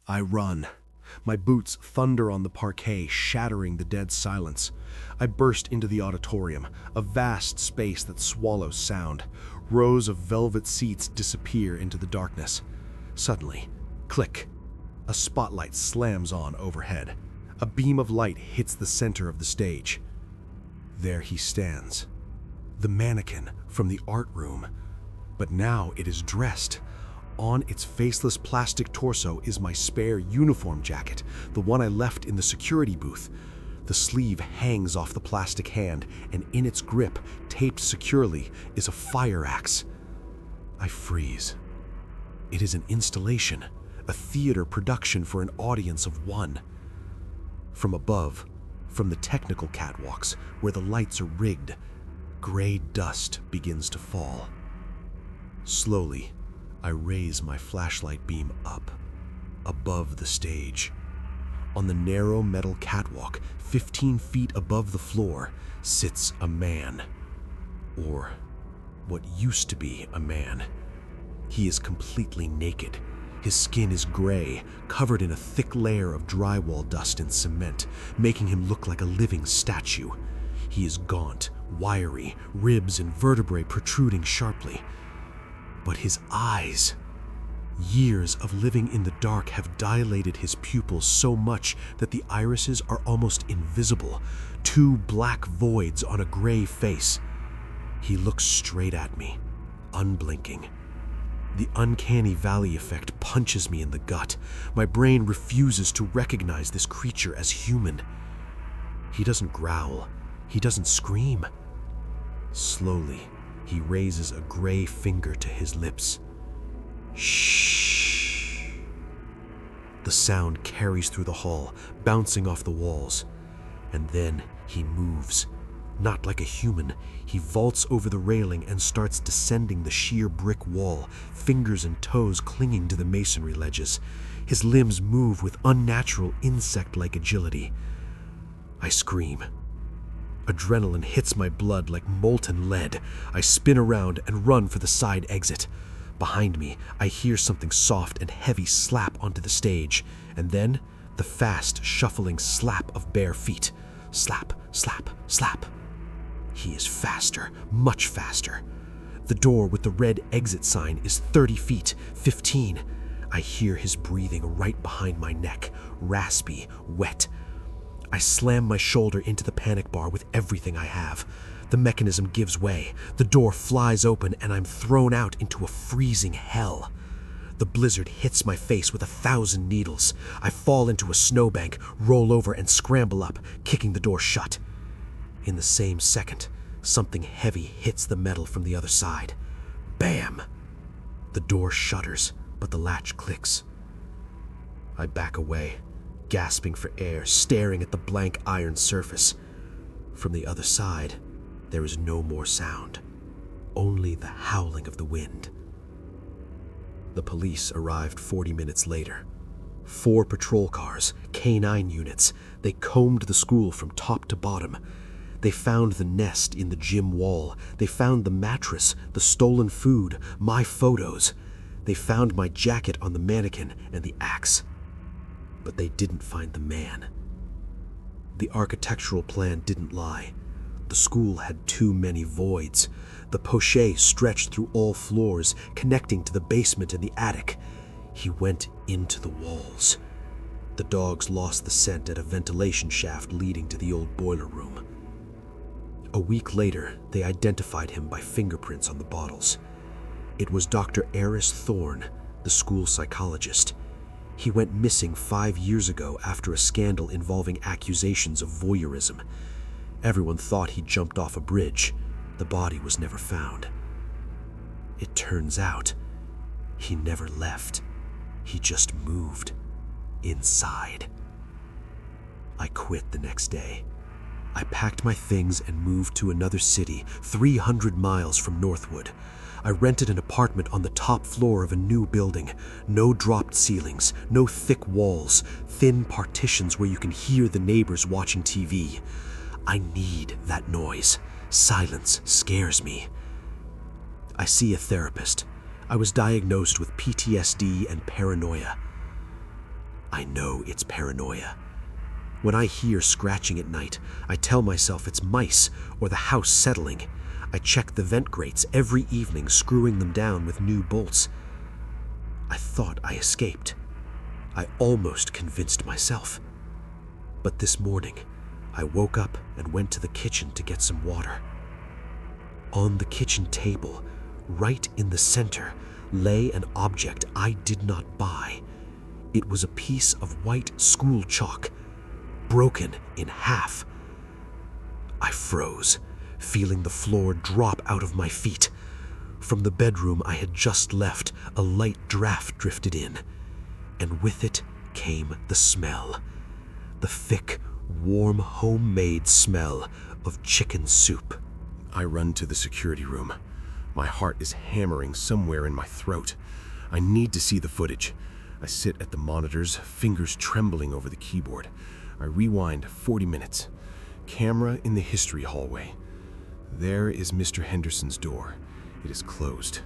I run. My boots thunder on the parquet, shattering the dead silence. I burst into the auditorium, a vast space that swallows sound. Rows of velvet seats disappear into the darkness. Suddenly, click, a spotlight slams on overhead. A beam of light hits the center of the stage. There he stands, the mannequin from the art room. But now it is dressed. On its faceless plastic torso is my spare uniform jacket, the one I left in the security booth. The sleeve hangs off the plastic hand, and in its grip, taped securely, is a fire axe. I freeze. It is an installation, a theater production for an audience of one. From above, from the technical catwalks, where the lights are rigged, gray dust begins to fall. Slowly, I raise my flashlight beam up, above the stage. On the narrow metal catwalk, 15 feet above the floor, sits a man. Or what used to be a man. He is completely naked. His skin is gray, covered in a thick layer of drywall dust and cement, making him look like a living statue. He is gaunt, wiry, ribs and vertebrae protruding sharply. But his eyes, years of living in the dark have dilated his pupils so much that the irises are almost invisible, two black voids on a gray face. He looks straight at me, unblinking. The uncanny valley effect punches me in the gut. My brain refuses to recognize this creature as human. He doesn't growl. He doesn't scream. Slowly, he raises a gray finger to his lips. Shh. The sound carries through the hall, bouncing off the walls. And then he moves. Not like a human, he vaults over the railing and starts descending the sheer brick wall, fingers and toes clinging to the masonry ledges. His limbs move with unnatural insect-like agility. I scream. Adrenaline hits my blood like molten lead. I spin around and run for the side exit. Behind me, I hear something soft and heavy slap onto the stage, and then the fast, shuffling slap of bare feet. Slap, slap, slap. He is faster, much faster. The door with the red exit sign is 30 feet, 15. I hear his breathing right behind my neck, raspy, wet. I slam my shoulder into the panic bar with everything I have. The mechanism gives way, the door flies open, and I'm thrown out into a freezing hell. The blizzard hits my face with 1,000 needles. I fall into a snowbank, roll over, and scramble up, kicking the door shut. In the same second, something heavy hits the metal from the other side. Bam! The door shudders, but the latch clicks. I back away, gasping for air, staring at the blank iron surface. From the other side, there is no more sound, only the howling of the wind. The police arrived 40 minutes later. 4 patrol cars, K9 units. They combed the school from top to bottom. They found the nest in the gym wall. They found the mattress, the stolen food, my photos. They found my jacket on the mannequin and the axe. But they didn't find the man. The architectural plan didn't lie. The school had too many voids. The pochette stretched through all floors, connecting to the basement and the attic. He went into the walls. The dogs lost the scent at a ventilation shaft leading to the old boiler room. A week later, they identified him by fingerprints on the bottles. It was Dr. Eris Thorne, the school psychologist. He went missing 5 years ago after a scandal involving accusations of voyeurism. Everyone thought he jumped off a bridge. The body was never found. It turns out, he never left. He just moved inside. I quit the next day. I packed my things and moved to another city, 300 miles from Northwood. I rented an apartment on the top floor of a new building. No dropped ceilings, no thick walls, thin partitions where you can hear the neighbors watching TV. I need that noise. Silence scares me. I see a therapist. I was diagnosed with PTSD and paranoia. I know it's paranoia. When I hear scratching at night, I tell myself it's mice or the house settling. I check the vent grates every evening, screwing them down with new bolts. I thought I escaped. I almost convinced myself. But this morning, I woke up and went to the kitchen to get some water. On the kitchen table, right in the center, lay an object I did not buy. It was a piece of white school chalk, broken in half. I froze, feeling the floor drop out of my feet. From the bedroom I had just left, a light draft drifted in, and with it came the smell. The thick, warm, homemade smell of chicken soup. I run to the security room. My heart is hammering somewhere in my throat. I need to see the footage. I sit at the monitors, fingers trembling over the keyboard. I rewind 40 minutes. Camera in the history hallway. There is Mr. Henderson's door. It is closed.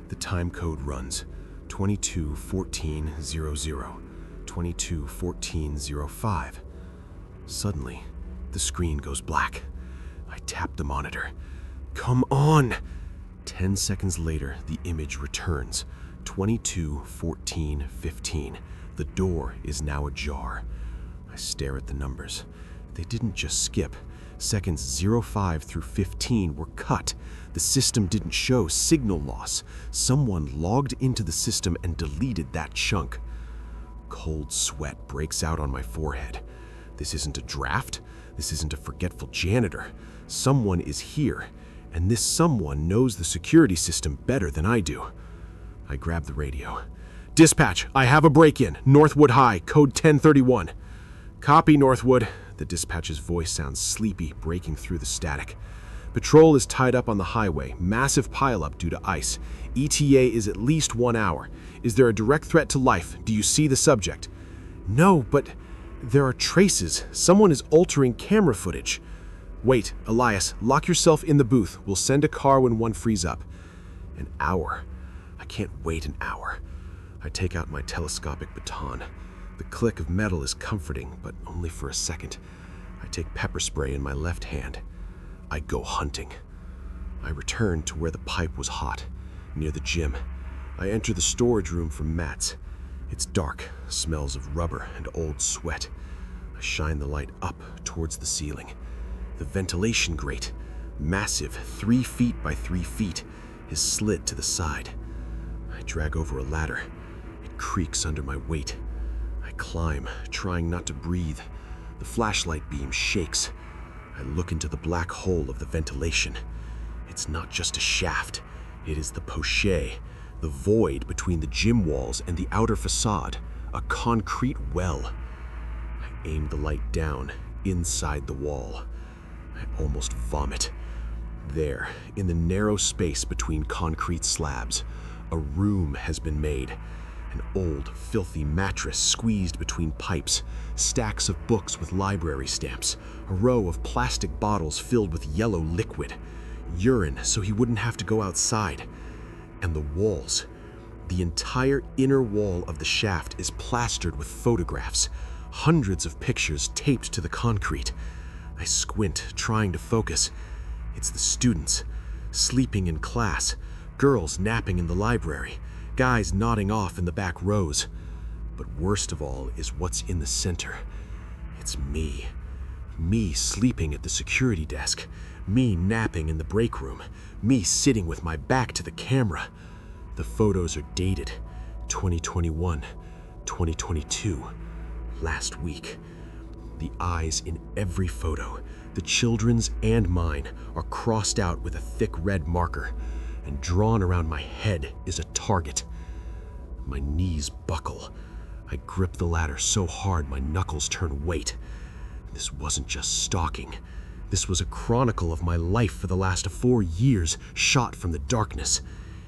The time code runs 22:14:00, 22:14:05. Suddenly, the screen goes black. I tap the monitor. Come on! 10 seconds later, the image returns. 22:14:15. The door is now ajar. I stare at the numbers. They didn't just skip. Seconds 05 through 15 were cut. The system didn't show signal loss. Someone logged into the system and deleted that chunk. Cold sweat breaks out on my forehead. This isn't a draft. This isn't a forgetful janitor. Someone is here, and this someone knows the security system better than I do. I grab the radio. Dispatch, I have a break-in. Northwood High, code 1031. Copy, Northwood. The dispatch's voice sounds sleepy, breaking through the static. Patrol is tied up on the highway. Massive pileup due to ice. ETA is at least 1 hour. Is there a direct threat to life? Do you see the subject? No, but there are traces. Someone is altering camera footage. Wait, Elias, lock yourself in the booth. We'll send a car when one frees up. An hour. I can't wait an hour. I take out my telescopic baton. The click of metal is comforting, but only for a second. I take pepper spray in my left hand. I go hunting. I return to where the pipe was hot, near the gym. I enter the storage room for mats. It's dark, smells of rubber and old sweat. I shine the light up towards the ceiling. The ventilation grate, massive, 3 feet by 3 feet, is slid to the side. I drag over a ladder. It creaks under my weight. I climb, trying not to breathe. The flashlight beam shakes. I look into the black hole of the ventilation. It's not just a shaft. It is the poche, the void between the gym walls and the outer facade, a concrete well. I aim the light down, inside the wall. I almost vomit. There, in the narrow space between concrete slabs, a room has been made. An old, filthy mattress squeezed between pipes, stacks of books with library stamps, a row of plastic bottles filled with yellow liquid, urine so he wouldn't have to go outside. And the walls. The entire inner wall of the shaft is plastered with photographs, hundreds of pictures taped to the concrete. I squint, trying to focus. It's the students, sleeping in class, girls napping in the library, guys nodding off in the back rows. But worst of all is what's in the center. It's me. Me sleeping at the security desk. Me napping in the break room. Me sitting with my back to the camera. The photos are dated 2021, 2022, last week. The eyes in every photo, the children's and mine, are crossed out with a thick red marker, and drawn around my head is a target. My knees buckle. I grip the ladder so hard my knuckles turn white. This wasn't just stalking. This was a chronicle of my life for the last 4 years, shot from the darkness.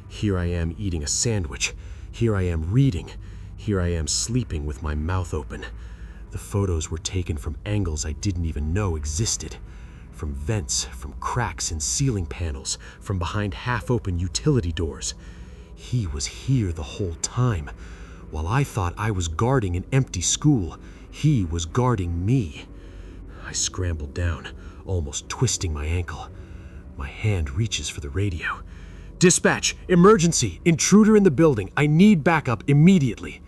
Here I am eating a sandwich. Here I am reading. Here I am sleeping with my mouth open. The photos were taken from angles I didn't even know existed. From vents, from cracks in ceiling panels, from behind half-open utility doors. He was here the whole time, While I thought I was guarding an empty school, he was guarding me. I scrambled down, almost twisting my ankle. My hand reaches for the radio. "Dispatch! Emergency! Intruder in the building! I need backup immediately!"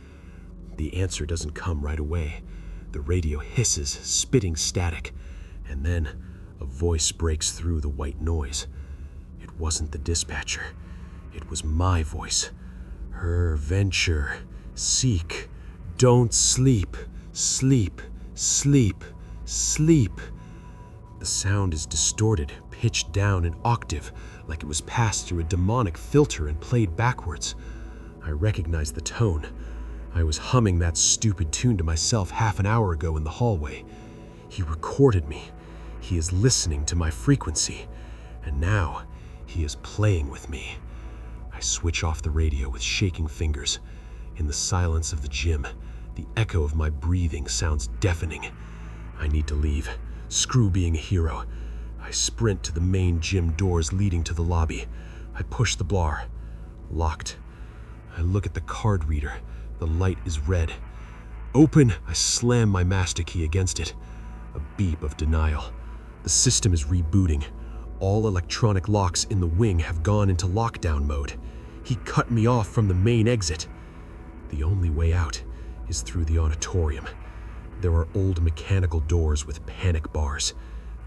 The answer doesn't come right away. The radio hisses, spitting static, and then a voice breaks through the white noise. It wasn't the dispatcher. It was my voice. "Her venture. Seek. Don't sleep. Sleep. Sleep. Sleep." The sound is distorted, pitched down an octave, like it was passed through a demonic filter and played backwards. I recognize the tone. I was humming that stupid tune to myself half an hour ago in the hallway. He recorded me. He is listening to my frequency. And now, he is playing with me. I switch off the radio with shaking fingers. In the silence of the gym, the echo of my breathing sounds deafening. I need to leave. Screw being a hero. I sprint to the main gym doors leading to the lobby. I push the bar. Locked. I look at the card reader. The light is red. "Open!" I slam my master key against it. A beep of denial. The system is rebooting. All electronic locks in the wing have gone into lockdown mode. He cut me off from the main exit. The only way out is through the auditorium. There are old mechanical doors with panic bars.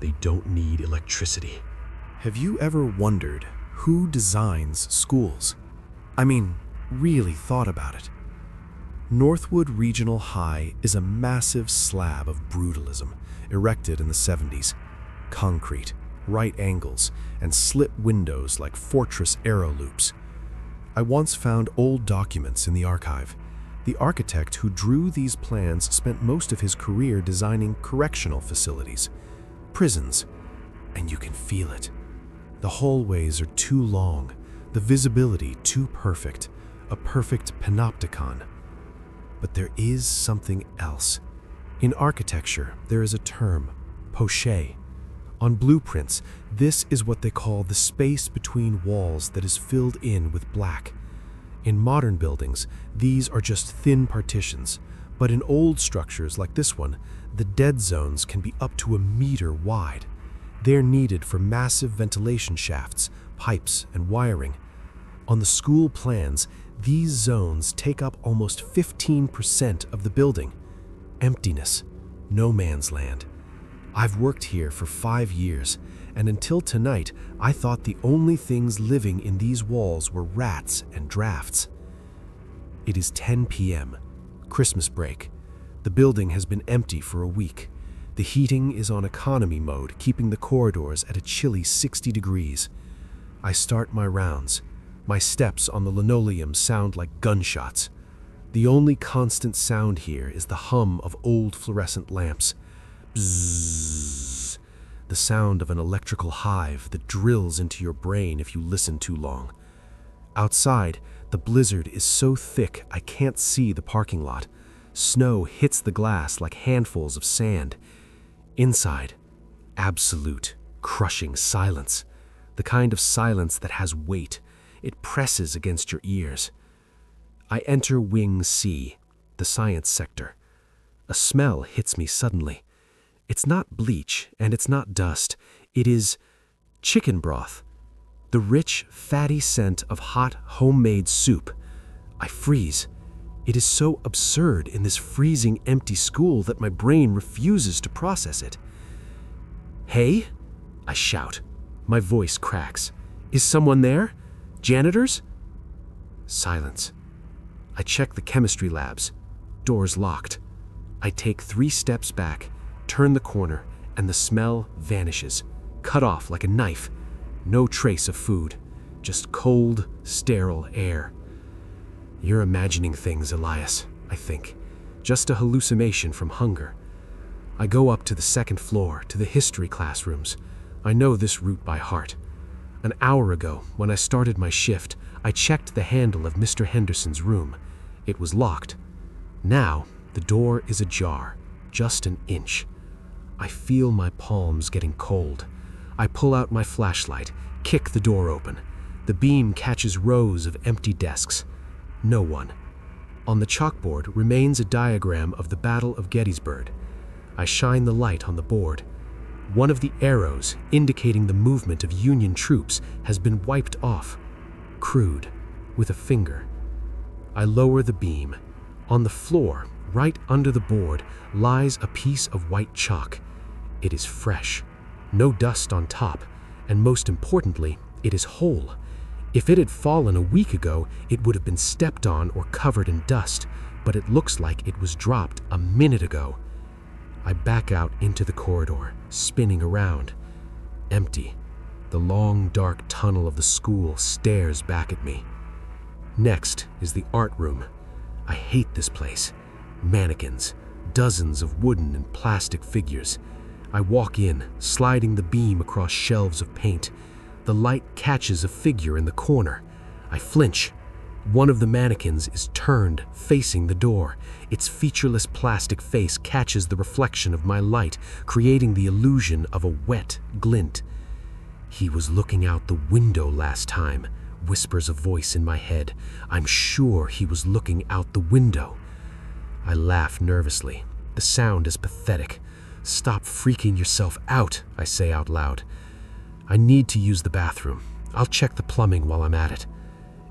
They don't need electricity. Have you ever wondered who designs schools? I mean, really thought about it. Northwood Regional High is a massive slab of brutalism erected in the 70s. Concrete, right angles, and slit windows like fortress arrow loops. I once found old documents in the archive. The architect who drew these plans spent most of his career designing correctional facilities, prisons, and you can feel it. The hallways are too long, the visibility too perfect, a perfect panopticon. But there is something else. In architecture, there is a term, poche. On blueprints, this is what they call the space between walls that is filled in with black. In modern buildings, these are just thin partitions, but in old structures like this one, the dead zones can be up to 1 meter wide. They're needed for massive ventilation shafts, pipes, and wiring. On the school plans, these zones take up almost 15% of the building. Emptiness, no man's land. I've worked here for 5 years, and until tonight, I thought the only things living in these walls were rats and drafts. It is 10 p.m., Christmas break. The building has been empty for a week. The heating is on economy mode, keeping the corridors at a chilly 60 degrees. I start my rounds. My steps on the linoleum sound like gunshots. The only constant sound here is the hum of old fluorescent lamps. Bzzz. The sound of an electrical hive that drills into your brain if you listen too long. Outside, the blizzard is so thick I can't see the parking lot. Snow hits the glass like handfuls of sand. Inside, absolute, crushing silence. The kind of silence that has weight. It presses against your ears. I enter Wing C, the science sector. A smell hits me suddenly. It's not bleach and it's not dust. It is chicken broth. The rich, fatty scent of hot, homemade soup. I freeze. It is so absurd in this freezing, empty school that my brain refuses to process it. "Hey?" I shout. My voice cracks. "Is someone there? Janitors?" Silence. I check the chemistry labs. Doors locked. I take 3 steps back, turn the corner, and the smell vanishes, cut off like a knife. No trace of food, just cold, sterile air. You're imagining things, Elias, I think. Just a hallucination from hunger. I go up to the 2nd floor, to the history classrooms. I know this route by heart. An hour ago, when I started my shift, I checked the handle of Mr. Henderson's room. It was locked. Now, the door is ajar, just an inch. I feel my palms getting cold. I pull out my flashlight, kick the door open. The beam catches rows of empty desks. No one. On the chalkboard remains a diagram of the Battle of Gettysburg. I shine the light on the board. One of the arrows, indicating the movement of Union troops, has been wiped off, crude, with a finger. I lower the beam. On the floor, right under the board, lies a piece of white chalk. It is fresh, no dust on top, and most importantly, it is whole. If it had fallen a week ago, it would have been stepped on or covered in dust, but it looks like it was dropped a minute ago. I back out into the corridor, spinning around. Empty. The long, dark tunnel of the school stares back at me. Next is the art room. I hate this place. Mannequins, dozens of wooden and plastic figures. I walk in, sliding the beam across shelves of paint. The light catches a figure in the corner. I flinch. One of the mannequins is turned, facing the door. Its featureless plastic face catches the reflection of my light, creating the illusion of a wet glint. "He was looking out the window last time," whispers a voice in my head. "I'm sure he was looking out the window." I laugh nervously. The sound is pathetic. "Stop freaking yourself out," I say out loud. I need to use the bathroom. I'll check the plumbing while I'm at it.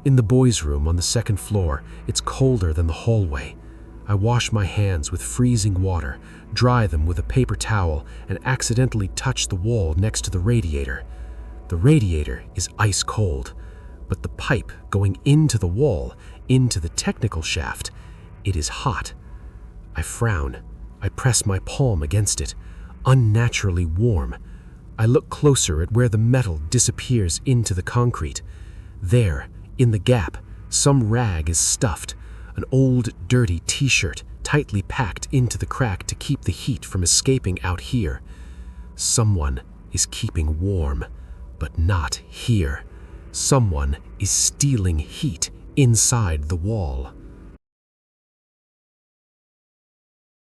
In the boys' room on the second floor, it's colder than the hallway. I wash my hands with freezing water, dry them with a paper towel, and accidentally touch the wall next to the radiator. The radiator is ice cold, but the pipe going into the wall, into the technical shaft, it is hot. I frown. I press my palm against it, unnaturally warm. I look closer at where the metal disappears into the concrete. There, in the gap, some rag is stuffed, an old, dirty t-shirt tightly packed into the crack to keep the heat from escaping out here. Someone is keeping warm, but not here. Someone is stealing heat inside the wall.